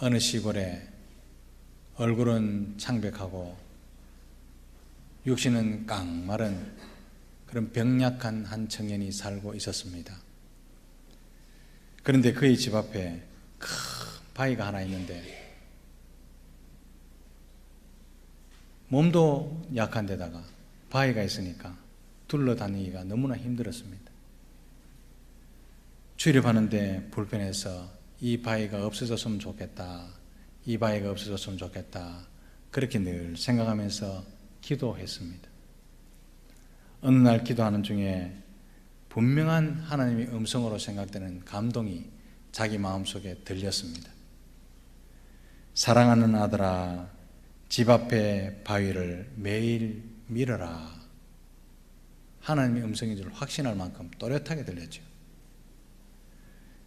어느 시골에 얼굴은 창백하고 육신은 깡마른 그런 병약한 한 청년이 살고 있었습니다. 그런데 그의 집 앞에 큰 바위가 하나 있는데 몸도 약한 데다가 바위가 있으니까 둘러다니기가 너무나 힘들었습니다. 출입하는데 불편해서 이 바위가 없어졌으면 좋겠다, 이 바위가 없어졌으면 좋겠다, 그렇게 늘 생각하면서 기도했습니다. 어느 날 기도하는 중에 분명한 하나님의 음성으로 생각되는 감동이 자기 마음속에 들렸습니다. 사랑하는 아들아, 집 앞에 바위를 매일 밀어라. 하나님의 음성인 줄 확신할 만큼 또렷하게 들렸죠.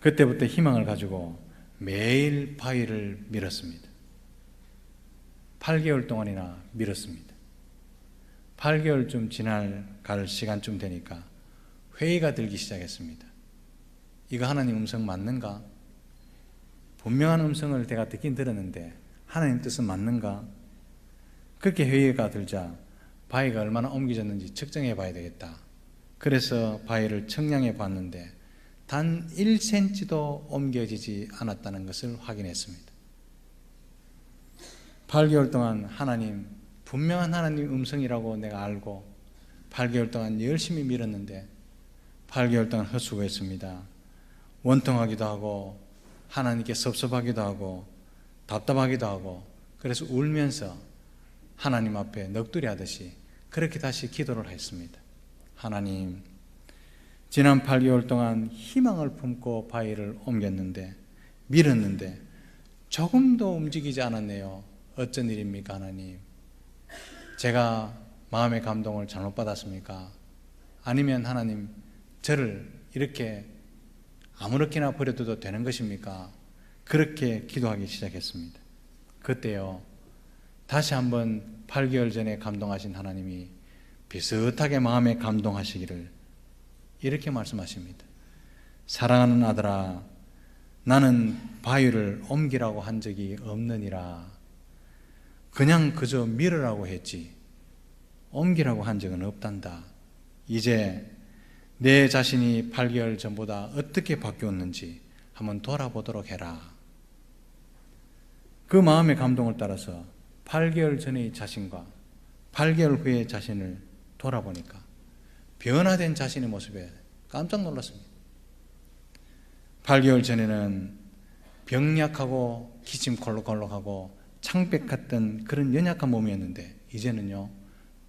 그때부터 희망을 가지고 매일 바위를 밀었습니다. 8개월 동안이나 밀었습니다. 8개월쯤 갈 시간쯤 되니까 회의가 들기 시작했습니다. 이거 하나님 음성 맞는가? 분명한 음성을 내가 듣긴 들었는데 하나님 뜻은 맞는가? 그렇게 회의가 들자 바위가 얼마나 옮겨졌는지 측정해 봐야 되겠다. 그래서 바위를 측량해 봤는데 단 1cm도 옮겨지지 않았다는 것을 확인했습니다. 8개월 동안 하나님, 분명한 하나님 음성이라고 내가 알고 8개월 동안 열심히 밀었는데 8개월 동안 헛수고했습니다. 원통하기도 하고 하나님께 섭섭하기도 하고 답답하기도 하고 그래서 울면서 하나님 앞에 넋두리 하듯이 그렇게 다시 기도를 했습니다. 하나님, 지난 8개월 동안 희망을 품고 바위를 옮겼는데 밀었는데 조금도 움직이지 않았네요. 어쩐 일입니까 하나님? 제가 마음의 감동을 잘못 받았습니까? 아니면 하나님 저를 이렇게 아무렇게나 버려둬도 되는 것입니까? 그렇게 기도하기 시작했습니다. 그때요 다시 한번 8개월 전에 감동하신 하나님이 비슷하게 마음에 감동하시기를 이렇게 말씀하십니다. 사랑하는 아들아, 나는 바위를 옮기라고 한 적이 없느니라. 그냥 그저 밀으라고 했지 옮기라고 한 적은 없단다. 이제 내 자신이 8개월 전보다 어떻게 바뀌었는지 한번 돌아보도록 해라. 그 마음의 감동을 따라서 8개월 전의 자신과 8개월 후의 자신을 돌아보니까 변화된 자신의 모습에 깜짝 놀랐습니다. 8개월 전에는 병약하고 기침 콜록콜록하고 창백했던 그런 연약한 몸이었는데 이제는요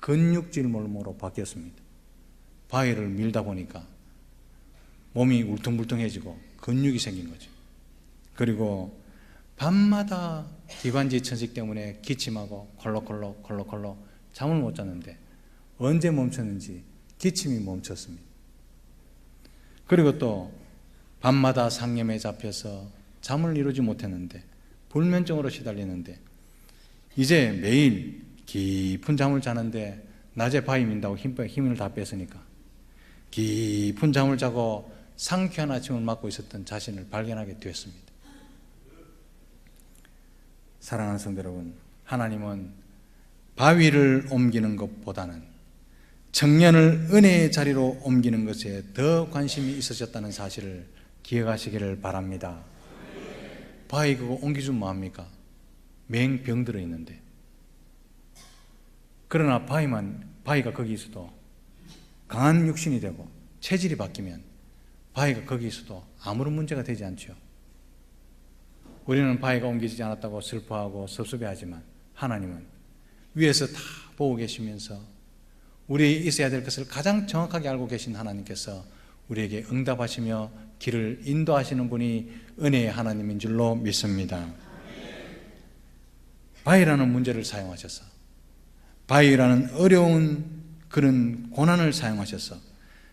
근육질 몸으로 바뀌었습니다. 바위를 밀다 보니까 몸이 울퉁불퉁해지고 근육이 생긴 거죠. 그리고 밤마다 기관지 천식 때문에 기침하고 콜록콜록 잠을 못 잤는데 언제 멈췄는지 기침이 멈췄습니다. 그리고 또 밤마다 상념에 잡혀서 잠을 이루지 못했는데 불면증으로 시달리는데 이제 매일 깊은 잠을 자는데 낮에 바위 민다고 힘을 다 뺐으니까 깊은 잠을 자고 상쾌한 아침을 맞고 있었던 자신을 발견하게 되었습니다. 사랑하는 성도 여러분, 하나님은 바위를 옮기는 것보다는 청년을 은혜의 자리로 옮기는 것에 더 관심이 있으셨다는 사실을 기억하시기를 바랍니다. 바위 그거 옮기주면 뭐합니까? 맹병 들어있는데. 그러나 바위가 거기 있어도 강한 육신이 되고 체질이 바뀌면 바위가 거기 있어도 아무런 문제가 되지 않죠. 우리는 바위가 옮기지 않았다고 슬퍼하고 섭섭해하지만 하나님은 위에서 다 보고 계시면서 우리 있어야 될 것을 가장 정확하게 알고 계신 하나님께서 우리에게 응답하시며 길을 인도하시는 분이 은혜의 하나님인 줄로 믿습니다. 바위라는 문제를 사용하셔서 바위라는 어려운 그런 고난을 사용하셔서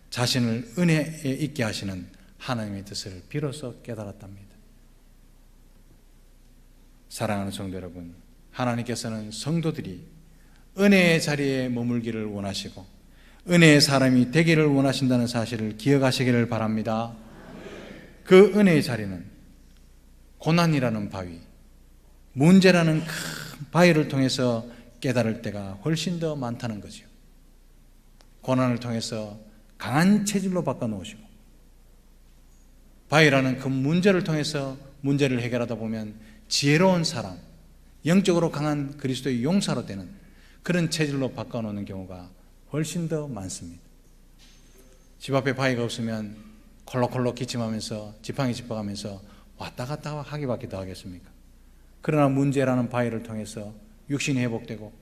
자신을 은혜에 있게 하시는 하나님의 뜻을 비로소 깨달았답니다. 사랑하는 성도 여러분, 하나님께서는 성도들이 은혜의 자리에 머물기를 원하시고 은혜의 사람이 되기를 원하신다는 사실을 기억하시기를 바랍니다. 그 은혜의 자리는 고난이라는 바위, 문제라는 큰 바위를 통해서 깨달을 때가 훨씬 더 많다는 거죠. 고난을 통해서 강한 체질로 바꿔놓으시고, 바위라는 그 문제를 통해서 문제를 해결하다 보면 지혜로운 사람, 영적으로 강한 그리스도의 용사로 되는 그런 체질로 바꿔놓는 경우가 훨씬 더 많습니다. 집 앞에 바위가 없으면 콜록콜록 기침하면서 지팡이 짚어가면서 왔다 갔다 하기밖에 더 하겠습니까? 그러나 문제라는 바위를 통해서 육신이 회복되고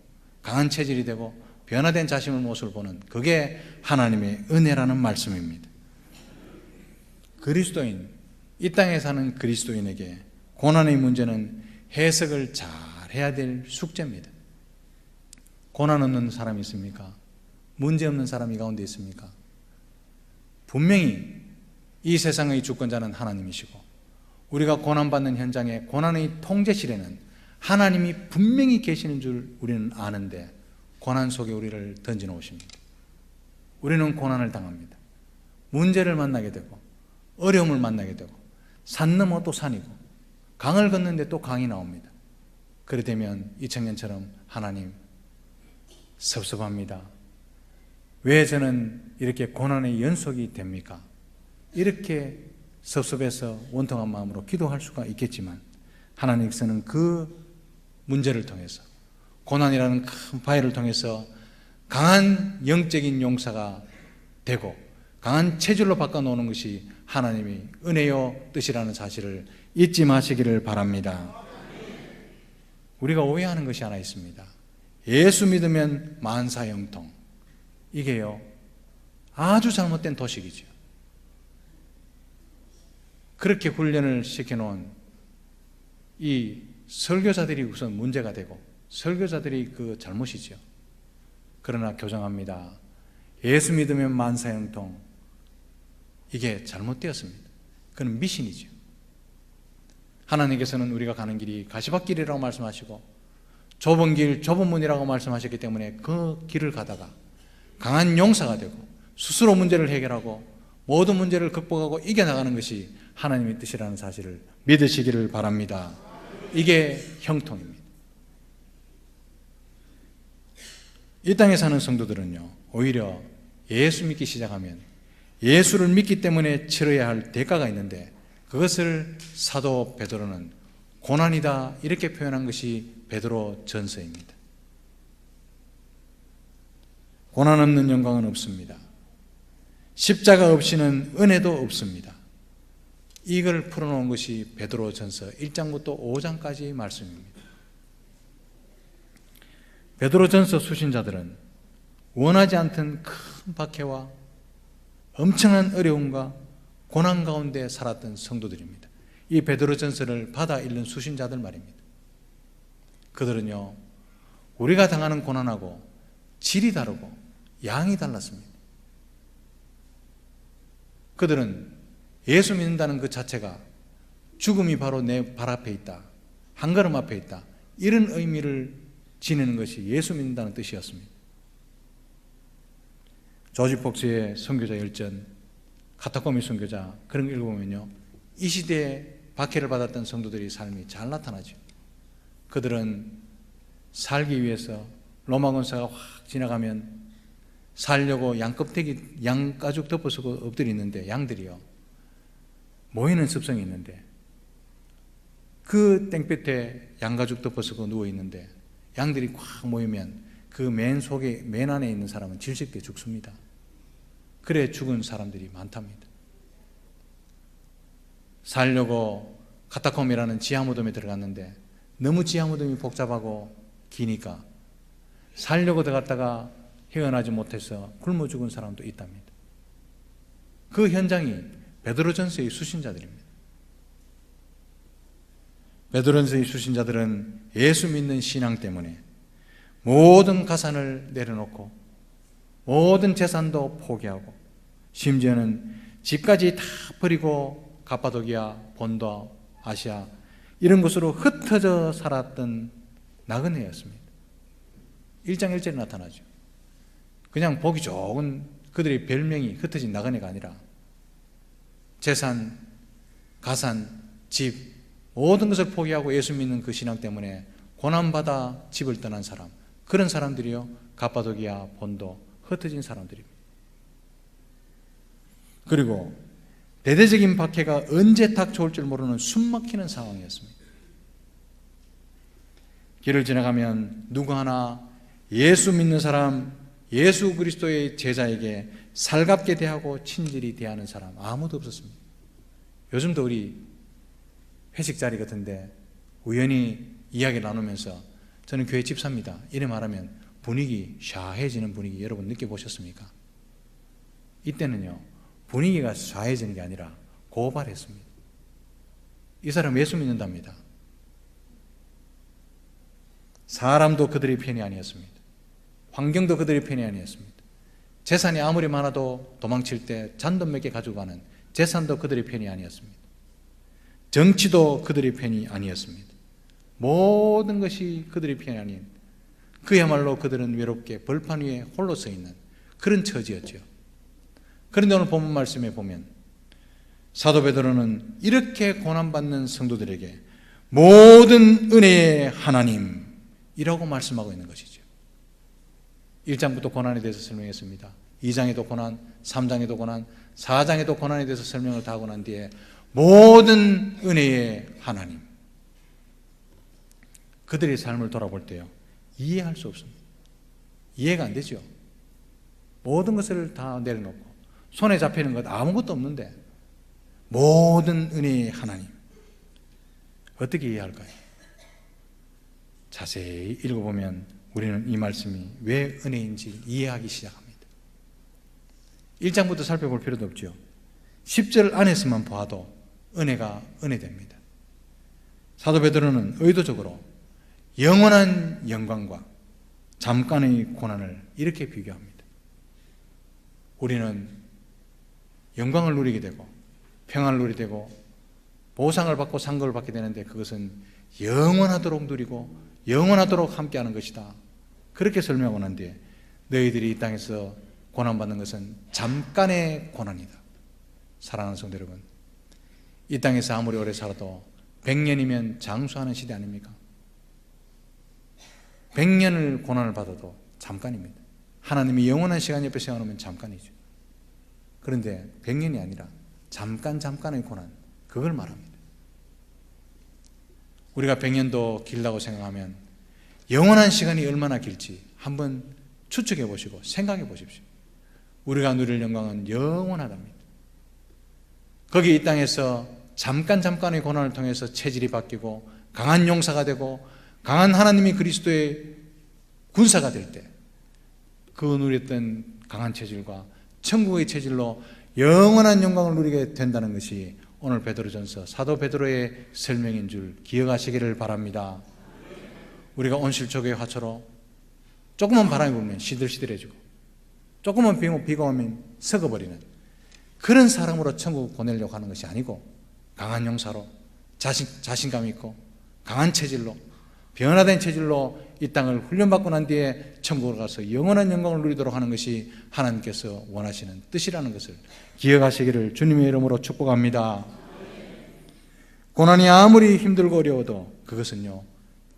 강한 체질이 되고 변화된 자신의 모습을 보는, 그게 하나님의 은혜라는 말씀입니다. 그리스도인, 이 땅에 사는 그리스도인에게 고난의 문제는 해석을 잘 해야 될 숙제입니다. 고난 없는 사람이 있습니까? 문제 없는 사람이 가운데 있습니까? 분명히 이 세상의 주권자는 하나님이시고, 우리가 고난받는 현장에, 고난의 통제실에는 하나님이 분명히 계시는 줄 우리는 아는데 고난 속에 우리를 던져 놓으십니다. 우리는 고난을 당합니다. 문제를 만나게 되고 어려움을 만나게 되고 산 넘어 또 산이고 강을 걷는데 또 강이 나옵니다. 그래 되면 이 청년처럼 하나님 섭섭합니다. 왜 저는 이렇게 고난의 연속이 됩니까? 이렇게 섭섭해서 원통한 마음으로 기도할 수가 있겠지만, 하나님께서는 그 문제를 통해서, 고난이라는 큰 바위를 통해서 강한 영적인 용사가 되고 강한 체질로 바꿔놓는 것이 하나님의 은혜요 뜻이라는 사실을 잊지 마시기를 바랍니다. 우리가 오해하는 것이 하나 있습니다. 예수 믿으면 만사형통, 이게요 아주 잘못된 도식이죠. 그렇게 훈련을 시켜놓은 이 설교자들이 우선 문제가 되고 설교자들이 그 잘못이죠. 그러나 교정합니다. 예수 믿으면 만사형통, 이게 잘못되었습니다. 그건 미신이죠. 하나님께서는 우리가 가는 길이 가시밭길이라고 말씀하시고 좁은 길, 좁은 문이라고 말씀하셨기 때문에 그 길을 가다가 강한 용사가 되고 스스로 문제를 해결하고 모든 문제를 극복하고 이겨나가는 것이 하나님의 뜻이라는 사실을 믿으시기를 바랍니다. 이게 형통입니다. 이 땅에 사는 성도들은요, 오히려 예수 믿기 시작하면 예수를 믿기 때문에 치러야 할 대가가 있는데, 그것을 사도 베드로는 고난이다 이렇게 표현한 것이 베드로 전서입니다. 고난 없는 영광은 없습니다. 십자가 없이는 은혜도 없습니다. 이걸 풀어놓은 것이 베드로 전서 1장부터 5장까지의 말씀입니다. 베드로 전서 수신자들은 원하지 않던 큰 박해와 엄청난 어려움과 고난 가운데 살았던 성도들입니다. 이 베드로 전서를 받아 읽는 수신자들 말입니다. 그들은요, 우리가 당하는 고난하고 질이 다르고 양이 달랐습니다. 그들은 예수 믿는다는 그 자체가 죽음이 바로 내 발 앞에 있다, 한 걸음 앞에 있다, 이런 의미를 지니는 것이 예수 믿는다는 뜻이었습니다. 조지 폭스의 선교자 열전, 카타코미 선교자, 그런 거 읽어보면요, 이 시대에 박해를 받았던 성도들의 삶이 잘 나타나죠. 그들은 살기 위해서 로마 군사가 확 지나가면 살려고 양가죽 덮어쓰고 엎드려 있는데, 양들이요 모이는 습성이 있는데, 그 땡볕에 양가죽 덮어쓰고 누워 있는데 양들이 꽉 모이면 그 맨 속에, 맨 안에 있는 사람은 질식돼 죽습니다. 그래 죽은 사람들이 많답니다. 살려고 카타콤이라는 지하무덤에 들어갔는데 너무 지하무덤이 복잡하고 기니까 살려고 들어갔다가 헤어나지 못해서 굶어 죽은 사람도 있답니다. 그 현장이 베드로전서의 수신자들입니다. 베드로전서의 수신자들은 예수 믿는 신앙 때문에 모든 가산을 내려놓고 모든 재산도 포기하고 심지어는 집까지 다 버리고 가파도기아, 본도, 아시아 이런 곳으로 흩어져 살았던 나그네였습니다. 1장 1절에 나타나죠. 그냥 보기 좋은 그들의 별명이 흩어진 나그네가 아니라 재산, 가산, 집 모든 것을 포기하고 예수 믿는 그 신앙 때문에 고난받아 집을 떠난 사람, 그런 사람들이요 갑바도기아, 본도, 흩어진 사람들입니다. 그리고 대대적인 박해가 언제 닥쳐올 줄 모르는 숨막히는 상황이었습니다. 길을 지나가면 누구 하나 예수 믿는 사람, 예수 그리스도의 제자에게 살갑게 대하고 친절히 대하는 사람 아무도 없었습니다. 요즘도 우리 회식 자리 같은데 우연히 이야기 나누면서 저는 교회 집사입니다 이래 말하면 분위기 샤해지는 분위기 여러분 느껴보셨습니까? 이때는요 분위기가 샤해지는 게 아니라 고발했습니다. 이 사람 예수 믿는답니다. 사람도 그들의 편이 아니었습니다. 환경도 그들의 편이 아니었습니다. 재산이 아무리 많아도 도망칠 때 잔돈 몇 개 가지고 가는 재산도 그들의 편이 아니었습니다. 정치도 그들의 편이 아니었습니다. 모든 것이 그들의 편이 아닌, 그야말로 그들은 외롭게 벌판 위에 홀로 서 있는 그런 처지였죠. 그런데 오늘 본문 말씀에 보면 사도 베드로는 이렇게 고난받는 성도들에게 모든 은혜의 하나님이라고 말씀하고 있는 것이죠. 1장부터 고난에 대해서 설명했습니다. 2장에도 고난, 3장에도 고난, 4장에도 고난에 대해서 설명을 다 하고 난 뒤에 모든 은혜의 하나님, 그들의 삶을 돌아볼 때요 이해할 수 없습니다. 이해가 안 되죠. 모든 것을 다 내려놓고 손에 잡히는 것 아무것도 없는데 모든 은혜의 하나님, 어떻게 이해할까요? 자세히 읽어보면 우리는 이 말씀이 왜 은혜인지 이해하기 시작합니다. 1장부터 살펴볼 필요도 없죠. 10절 안에서만 봐도 은혜가 은혜됩니다. 사도 베드로는 의도적으로 영원한 영광과 잠깐의 고난을 이렇게 비교합니다. 우리는 영광을 누리게 되고 평안을 누리게 되고 보상을 받고 상급을 받게 되는데 그것은 영원하도록 누리고 영원하도록 함께하는 것이다. 그렇게 설명하고 난 뒤에 너희들이 이 땅에서 고난받는 것은 잠깐의 고난이다. 사랑하는 성도 여러분, 이 땅에서 아무리 오래 살아도 100년이면 장수하는 시대 아닙니까? 100년을 고난을 받아도 잠깐입니다. 하나님이 영원한 시간 옆에 세워놓으면 잠깐이죠. 그런데 100년이 아니라 잠깐의 고난, 그걸 말합니다. 우리가 100년도 길다고 생각하면 영원한 시간이 얼마나 길지 한번 추측해 보시고 생각해 보십시오. 우리가 누릴 영광은 영원하답니다. 거기 이 땅에서 잠깐의 고난을 통해서 체질이 바뀌고 강한 용사가 되고 강한 하나님이 그리스도의 군사가 될 때 그 누렸던 강한 체질과 천국의 체질로 영원한 영광을 누리게 된다는 것이 오늘 베드로전서 사도 베드로의 설명인 줄 기억하시기를 바랍니다. 우리가 온실초교의 화초로 조금만 바람이 불면 시들시들해지고 조금만 비가 오면 썩어버리는 그런 사람으로 천국 보내려고 하는 것이 아니고 강한 용사로 자신감 있고 강한 체질로 변화된 체질로 이 땅을 훈련받고 난 뒤에 천국으로 가서 영원한 영광을 누리도록 하는 것이 하나님께서 원하시는 뜻이라는 것을 기억하시기를 주님의 이름으로 축복합니다. 고난이 아무리 힘들고 어려워도 그것은요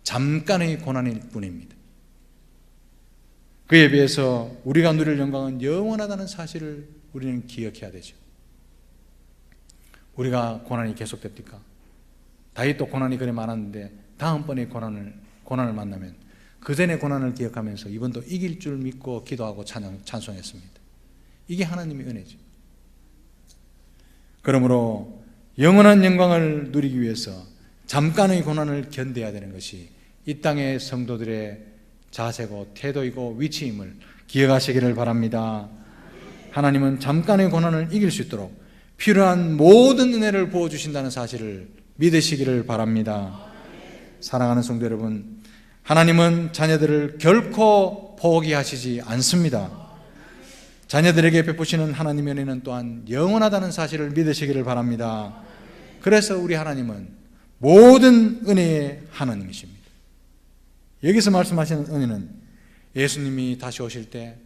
잠깐의 고난일 뿐입니다. 그에 비해서 우리가 누릴 영광은 영원하다는 사실을 우리는 기억해야 되죠. 우리가 고난이 계속됩니까? 다윗도 고난이 그래 많았는데 다음번에 고난을 만나면 그 전에 고난을 기억하면서 이번도 이길 줄 믿고 기도하고 찬송했습니다. 이게 하나님의 은혜죠. 그러므로 영원한 영광을 누리기 위해서 잠깐의 고난을 견뎌야 되는 것이 이 땅의 성도들의 자세고 태도이고 위치임을 기억하시기를 바랍니다. 하나님은 잠깐의 고난을 이길 수 있도록 필요한 모든 은혜를 부어주신다는 사실을 믿으시기를 바랍니다. 사랑하는 성도 여러분, 하나님은 자녀들을 결코 포기하시지 않습니다. 자녀들에게 베푸시는 하나님의 은혜는 또한 영원하다는 사실을 믿으시기를 바랍니다. 그래서 우리 하나님은 모든 은혜의 하나님이십니다. 여기서 말씀하시는 은혜는 예수님이 다시 오실 때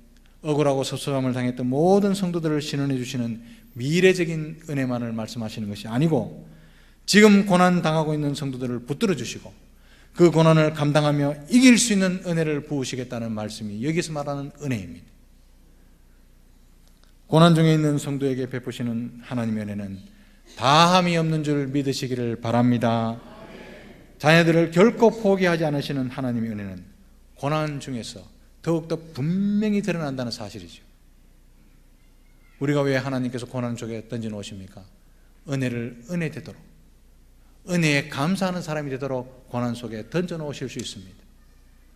억울하고 섭섭함을 당했던 모든 성도들을 신원해 주시는 미래적인 은혜만을 말씀하시는 것이 아니고 지금 고난 당하고 있는 성도들을 붙들어 주시고 그 고난을 감당하며 이길 수 있는 은혜를 부으시겠다는 말씀이 여기서 말하는 은혜입니다. 고난 중에 있는 성도에게 베푸시는 하나님의 은혜는 다함이 없는 줄 믿으시기를 바랍니다. 자녀들을 결코 포기하지 않으시는 하나님의 은혜는 고난 중에서 더욱더 분명히 드러난다는 사실이죠. 우리가 왜 하나님께서 고난 속에 던져 놓으십니까? 은혜를 은혜되도록, 은혜에 감사하는 사람이 되도록 고난 속에 던져 놓으실 수 있습니다.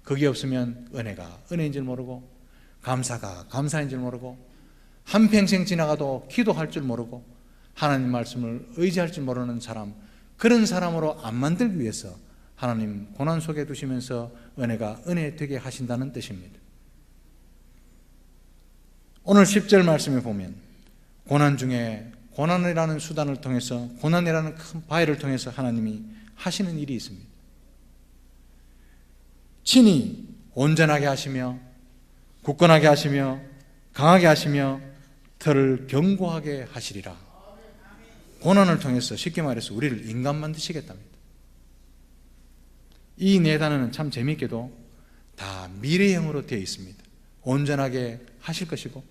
그게 없으면 은혜가 은혜인 줄 모르고 감사가 감사인 줄 모르고 한평생 지나가도 기도할 줄 모르고 하나님 말씀을 의지할 줄 모르는 사람, 그런 사람으로 안 만들기 위해서 하나님 고난 속에 두시면서 은혜가 은혜 되게 하신다는 뜻입니다. 오늘 10절 말씀에 보면 고난 중에 고난이라는 수단을 통해서, 고난이라는 큰 바위를 통해서 하나님이 하시는 일이 있습니다. 친히 온전하게 하시며 굳건하게 하시며 강하게 하시며 털을 견고하게 하시리라. 고난을 통해서 쉽게 말해서 우리를 인간 만드시겠답니다. 이 네 단어는 참 재미있게도 다 미래형으로 되어 있습니다. 온전하게 하실 것이고,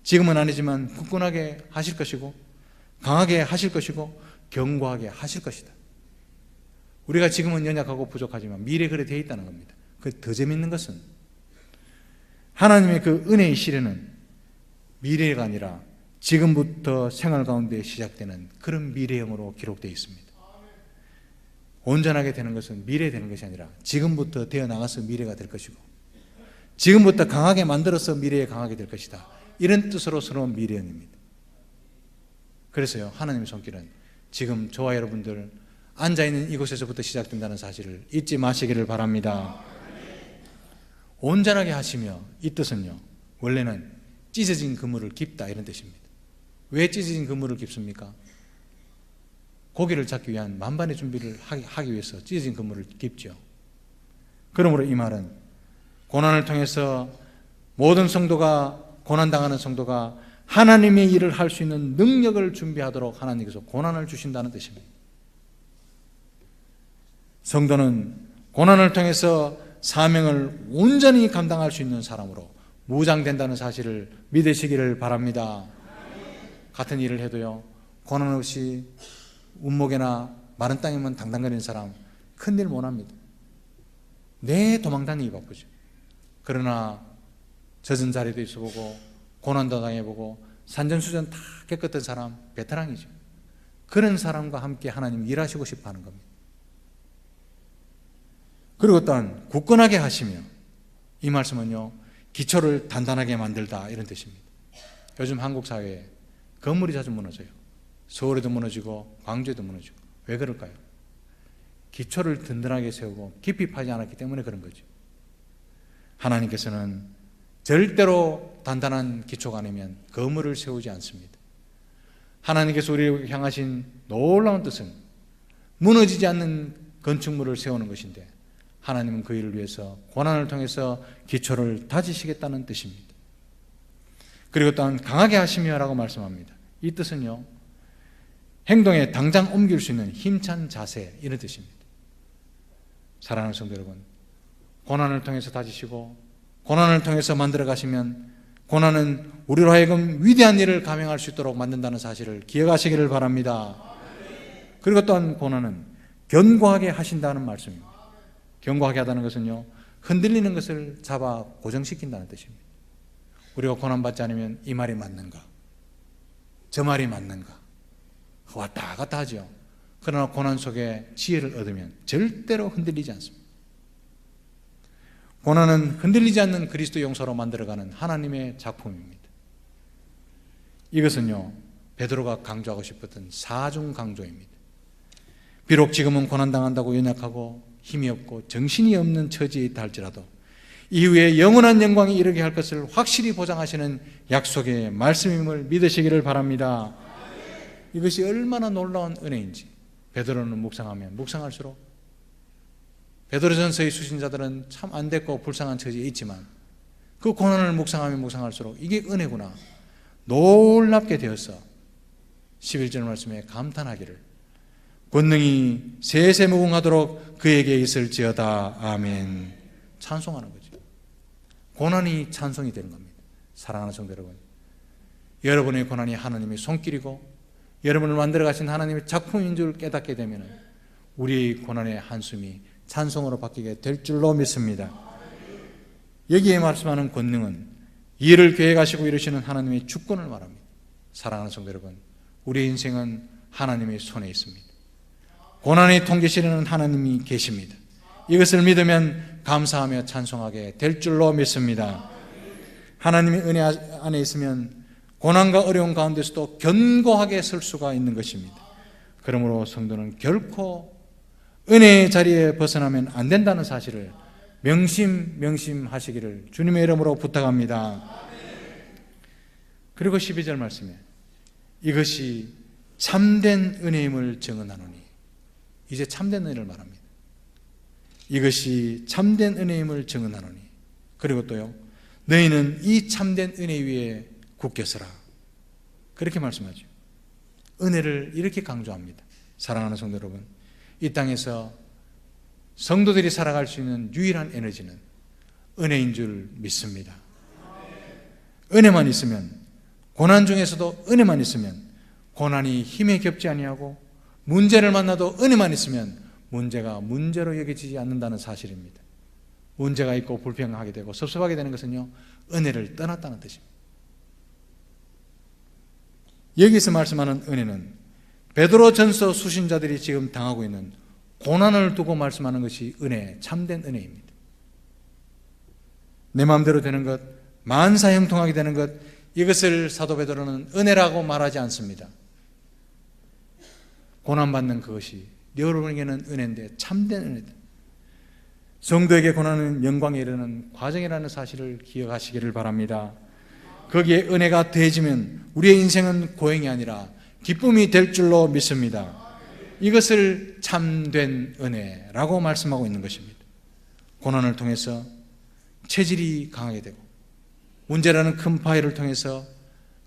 지금은 아니지만 굳건하게 하실 것이고, 강하게 하실 것이고, 견고하게 하실 것이다. 우리가 지금은 연약하고 부족하지만 미래에 그래 되어 있다는 겁니다. 더 재미있는 것은 하나님의 그 은혜의 시련은 미래가 아니라 지금부터 생활 가운데 시작되는 그런 미래형으로 기록되어 있습니다. 온전하게 되는 것은 미래에 되는 것이 아니라 지금부터 되어 나가서 미래가 될 것이고, 지금부터 강하게 만들어서 미래에 강하게 될 것이다. 이런 뜻으로 서러운 미래형입니다. 그래서요, 하나님의 손길은 지금 저와 여러분들 앉아있는 이곳에서부터 시작된다는 사실을 잊지 마시기를 바랍니다. 온전하게 하시며, 이 뜻은요, 원래는 찢어진 그물을 깁다 이런 뜻입니다. 왜 찢어진 그물을 깁습니까? 고기를 잡기 위한 만반의 준비를 하기 위해서 찢어진 그물을 깁죠. 그러므로 이 말은 고난을 통해서 모든 성도가, 고난당하는 성도가 하나님의 일을 할 수 있는 능력을 준비하도록 하나님께서 고난을 주신다는 뜻입니다. 성도는 고난을 통해서 사명을 온전히 감당할 수 있는 사람으로 무장된다는 사실을 믿으시기를 바랍니다. 같은 일을 해도요, 고난 없이 운목에나 마른 땅에만 당당거리는 사람 큰일 못합니다. 내 도망다니기 바쁘죠. 그러나 젖은 자리도 있어보고 고난도 당해보고 산전수전 다 겪었던 사람 베테랑이죠. 그런 사람과 함께 하나님 일하시고 싶어 하는 겁니다. 그리고 또한 굳건하게 하시며, 이 말씀은요, 기초를 단단하게 만들다 이런 뜻입니다. 요즘 한국 사회에 건물이 자주 무너져요. 서울에도 무너지고 광주에도 무너지고. 왜 그럴까요? 기초를 든든하게 세우고 깊이 파지 않았기 때문에 그런 거죠. 하나님께서는 절대로 단단한 기초가 아니면 건물을 세우지 않습니다. 하나님께서 우리를 향하신 놀라운 뜻은 무너지지 않는 건축물을 세우는 것인데, 하나님은 그 일을 위해서 고난을 통해서 기초를 다지시겠다는 뜻입니다. 그리고 또한 강하게 하시며 라고 말씀합니다. 이 뜻은요, 행동에 당장 옮길 수 있는 힘찬 자세 이런 뜻입니다. 사랑하는 성도 여러분, 고난을 통해서 다지시고 고난을 통해서 만들어 가시면 고난은 우리로 하여금 위대한 일을 감행할 수 있도록 만든다는 사실을 기억하시기를 바랍니다. 그리고 또한 고난은 견고하게 하신다는 말씀입니다. 견고하게 하다는 것은요, 흔들리는 것을 잡아 고정시킨다는 뜻입니다. 우리가 고난받지 않으면 이 말이 맞는가, 저 말이 맞는가 왔다 갔다 하죠. 그러나 고난 속에 지혜를 얻으면 절대로 흔들리지 않습니다. 고난은 흔들리지 않는 그리스도 용사로 만들어가는 하나님의 작품입니다. 이것은요, 베드로가 강조하고 싶었던 사중 강조입니다. 비록 지금은 고난당한다고 연약하고 힘이 없고 정신이 없는 처지에 있다 할지라도 이후에 영원한 영광이 이르게 할 것을 확실히 보장하시는 약속의 말씀임을 믿으시기를 바랍니다. 이것이 얼마나 놀라운 은혜인지 베드로는 묵상하면 묵상할수록, 베드로전서의 수신자들은 참 안됐고 불쌍한 처지에 있지만 그 고난을 묵상하면 묵상할수록 이게 은혜구나 놀랍게 되어서 11절 말씀에 감탄하기를, 권능이 세세무궁하도록 그에게 있을지어다. 아멘. 찬송하는 거죠. 고난이 찬송이 되는 겁니다. 사랑하는 성도 여러분, 여러분의 고난이 하나님의 손길이고 여러분을 만들어 가신 하나님의 작품인 줄 깨닫게 되면 우리의 고난의 한숨이 찬송으로 바뀌게 될 줄로 믿습니다. 여기에 말씀하는 권능은 일을 계획하시고 이루시는 하나님의 주권을 말합니다. 사랑하는 성도 여러분, 우리의 인생은 하나님의 손에 있습니다. 고난이 통계시려는 하나님이 계십니다. 이것을 믿으면 감사하며 찬송하게 될 줄로 믿습니다. 하나님의 은혜 안에 있으면 고난과 어려운 가운데서도 견고하게 설 수가 있는 것입니다. 그러므로 성도는 결코 은혜의 자리에 벗어나면 안 된다는 사실을 명심하시기를 주님의 이름으로 부탁합니다. 그리고 12절 말씀에 이것이 참된 은혜임을 증언하노니, 이제 참된 은혜를 말합니다. 이것이 참된 은혜임을 증언하노니, 그리고 또요, 너희는 이 참된 은혜 위에 굳게 서라. 그렇게 말씀하죠. 은혜를 이렇게 강조합니다. 사랑하는 성도 여러분, 이 땅에서 성도들이 살아갈 수 있는 유일한 에너지는 은혜인 줄 믿습니다. 은혜만 있으면, 고난 중에서도 은혜만 있으면 고난이 힘에 겹지 아니하고, 문제를 만나도 은혜만 있으면 문제가 문제로 여겨지지 않는다는 사실입니다. 문제가 있고 불평하게 되고 섭섭하게 되는 것은요, 은혜를 떠났다는 뜻입니다. 여기서 말씀하는 은혜는 베드로 전서 수신자들이 지금 당하고 있는 고난을 두고 말씀하는 것이 은혜, 참된 은혜입니다. 내 마음대로 되는 것, 만사형통하게 되는 것, 이것을 사도 베드로는 은혜라고 말하지 않습니다. 고난받는 그것이 여러분에게는 은혜인데 참된 은혜다. 성도에게 고난은 영광에 이르는 과정이라는 사실을 기억하시기를 바랍니다. 거기에 은혜가 더해지면 우리의 인생은 고행이 아니라 기쁨이 될 줄로 믿습니다. 이것을 참된 은혜라고 말씀하고 있는 것입니다. 고난을 통해서 체질이 강하게 되고 문제라는 큰 파일을 통해서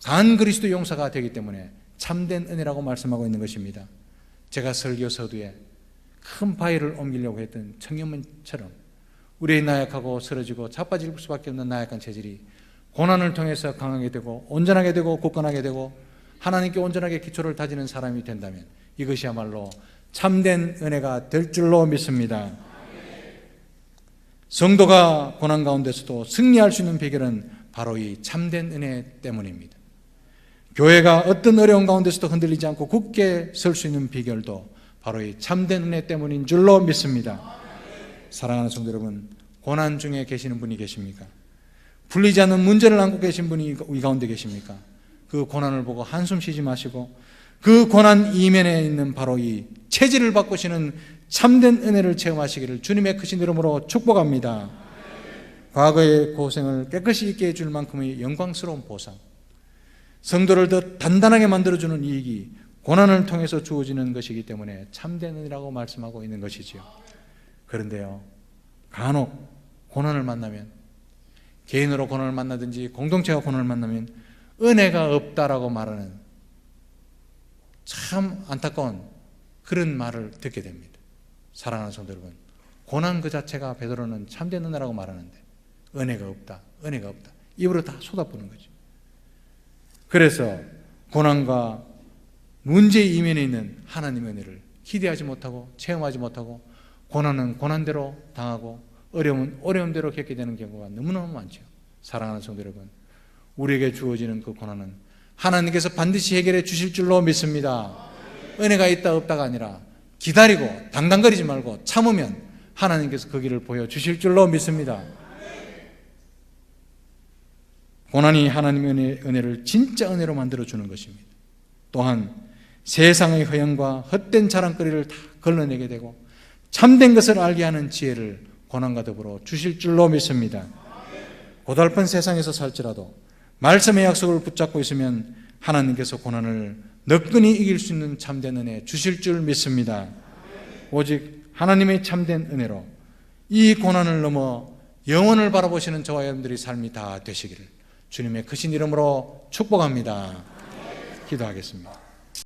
강한 그리스도 용사가 되기 때문에 참된 은혜라고 말씀하고 있는 것입니다. 제가 설교 서두에 큰 바위를 옮기려고 했던 청년문처럼 우리의 나약하고 쓰러지고 자빠질 수밖에 없는 나약한 체질이 고난을 통해서 강하게 되고 온전하게 되고 굳건하게 되고 하나님께 온전하게 기초를 다지는 사람이 된다면 이것이야말로 참된 은혜가 될 줄로 믿습니다. 성도가 고난 가운데서도 승리할 수 있는 비결은 바로 이 참된 은혜 때문입니다. 교회가 어떤 어려운 가운데서도 흔들리지 않고 굳게 설 수 있는 비결도 바로 이 참된 은혜 때문인 줄로 믿습니다. 사랑하는 성도 여러분, 고난 중에 계시는 분이 계십니까? 풀리지 않는 문제를 안고 계신 분이 이 가운데 계십니까? 그 고난을 보고 한숨 쉬지 마시고 그 고난 이면에 있는 바로 이 체질을 바꾸시는 참된 은혜를 체험하시기를 주님의 크신 이름으로 축복합니다. 과거의 고생을 깨끗이 잊게 해줄 만큼의 영광스러운 보상, 성도를 더 단단하게 만들어주는 이익이 고난을 통해서 주어지는 것이기 때문에 참된 은혜라고 말씀하고 있는 것이지요. 그런데요, 간혹 고난을 만나면, 개인으로 고난을 만나든지 공동체가 고난을 만나면 은혜가 없다라고 말하는 참 안타까운 그런 말을 듣게 됩니다. 사랑하는 성도 여러분, 고난 그 자체가 베드로는 참된 은혜라고 말하는데 은혜가 없다, 은혜가 없다, 입으로 다 쏟아부는 거죠. 그래서 고난과 문제 이면에 있는 하나님의 은혜를 기대하지 못하고 체험하지 못하고 고난은 고난대로 당하고 어려움은 어려움대로 겪게 되는 경우가 너무너무 많죠. 사랑하는 성도 여러분, 우리에게 주어지는 그 고난은 하나님께서 반드시 해결해 주실 줄로 믿습니다. 은혜가 있다 없다가 아니라 기다리고 당당거리지 말고 참으면 하나님께서 그 길을 보여주실 줄로 믿습니다. 고난이 하나님의 은혜를 진짜 은혜로 만들어주는 것입니다. 또한 세상의 허영과 헛된 자랑거리를 다 걸러내게 되고 참된 것을 알게 하는 지혜를 고난과 더불어 주실 줄로 믿습니다. 고달픈 세상에서 살지라도 말씀의 약속을 붙잡고 있으면 하나님께서 고난을 너끈히 이길 수 있는 참된 은혜 주실 줄 믿습니다. 오직 하나님의 참된 은혜로 이 고난을 넘어 영원을 바라보시는 저와 여러분들의 삶이 다 되시기를 주님의 크신 이름으로 축복합니다. 기도하겠습니다.